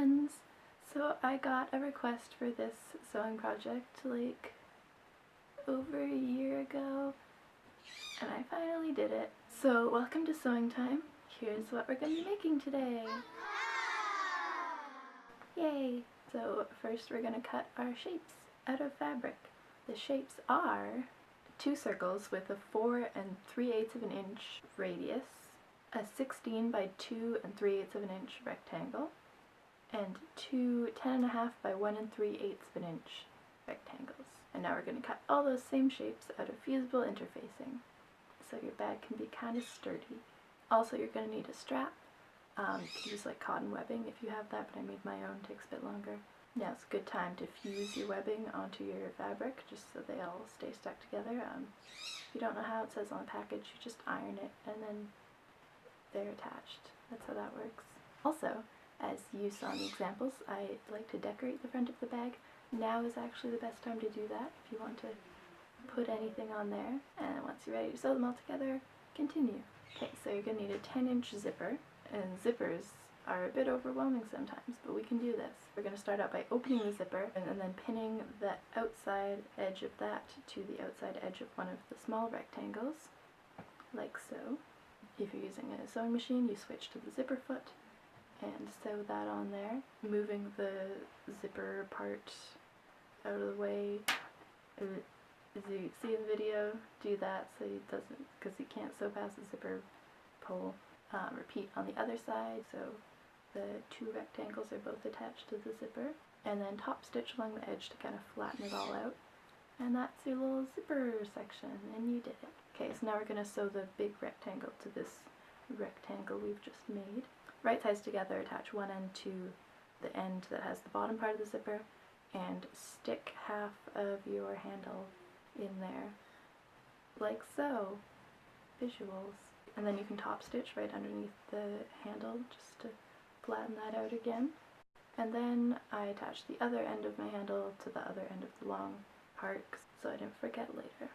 friends! So I got a request for this sewing project like over a year ago, and I finally did it. So welcome to sewing time. Here's what we're going to be making today. Yay! So first we're going to cut our shapes out of fabric. The shapes are 2 circles with a 4 3/8 of an inch radius, a 16 by 2 3/8 of an inch rectangle, and 2 10.5 by 1 3/8 of an inch rectangles. And now we're going to cut all those same shapes out of fusible interfacing, so your bag can be kind of sturdy. Also, you're going to need a strap. You can use like cotton webbing if you have that, but I made my own, takes a bit longer. Now it's a good time to fuse your webbing onto your fabric just so they all stay stuck together. If you don't know how, it says on the package, you just iron it and then they're attached. That's how that works. Also, as you saw in the examples, I like to decorate the front of the bag. Now is actually the best time to do that if you want to put anything on there. And once you're ready to sew them all together, continue. Okay, so you're going to need a 10-inch zipper, and zippers are a bit overwhelming sometimes, but we can do this. We're going to start out by opening the zipper and then pinning the outside edge of that to the outside edge of one of the small rectangles, like so. If you're using a sewing machine, you switch to the zipper foot and sew that on there, moving the zipper part out of the way. As you see in the video, do that so it doesn't, because you can't sew past the zipper pull. Repeat on the other side, so the 2 rectangles are both attached to the zipper, and then top stitch along the edge to kind of flatten it all out. And that's your little zipper section, and you did it. Okay, so now we're going to sew the big rectangle to this rectangle we've just made. Right sides together, attach one end to the end that has the bottom part of the zipper, and stick half of your handle in there, like so. Visuals. And then you can top stitch right underneath the handle just to flatten that out again. And then I attached the other end of my handle to the other end of the long part so I didn't forget later.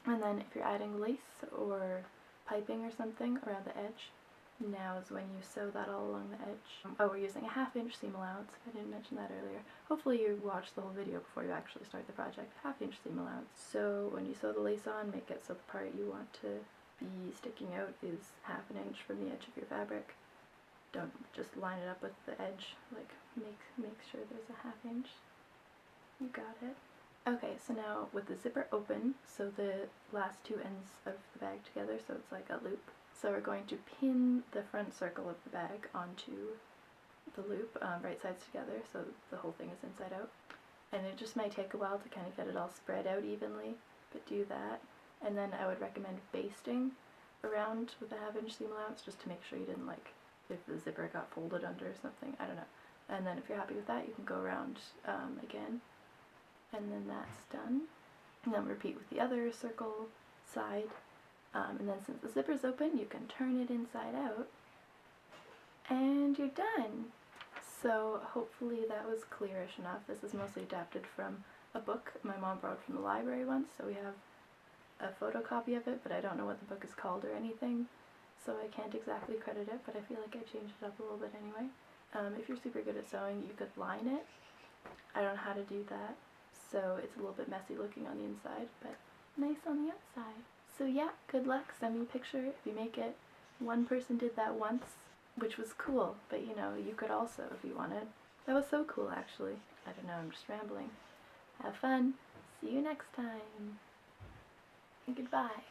And then if you're adding lace or piping or something around the edge, now is when you sew that all along the edge. Oh, we're using a 1/2-inch seam allowance. I didn't mention that earlier. Hopefully you watched the whole video before you actually start the project. 1/2-inch seam allowance. So when you sew the lace on, make it so the part you want to be sticking out is 1/2 inch from the edge of your fabric. Don't just line it up with the edge, like make sure there's a 1/2 inch. You got it. Okay, so now with the zipper open, sew the last 2 ends of the bag together so it's like a loop. So we're going to pin the front circle of the bag onto the loop, right sides together, so the whole thing is inside out. And it just might take a while to kind of get it all spread out evenly, but do that. And then I would recommend basting around with a 1/2 inch seam allowance just to make sure you didn't, like, if the zipper got folded under or something, I don't know. And then if you're happy with that, you can go around again. And then that's done. And then repeat with the other circle side. And then since the zipper's open, you can turn it inside out. And you're done! So hopefully that was clearish enough. This is mostly adapted from a book my mom borrowed from the library once, so we have a photocopy of it, but I don't know what the book is called or anything, so I can't exactly credit it, but I feel like I changed it up a little bit anyway. If you're super good at sewing, you could line it. I don't know how to do that, so it's a little bit messy looking on the inside, but nice on the outside. So yeah, good luck. Send me a picture if you make it. One person did that once, which was cool, but you know, you could also if you wanted. That was so cool, actually. I don't know, I'm just rambling. Have fun. See you next time. Goodbye.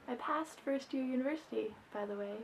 I passed first year university, by the way.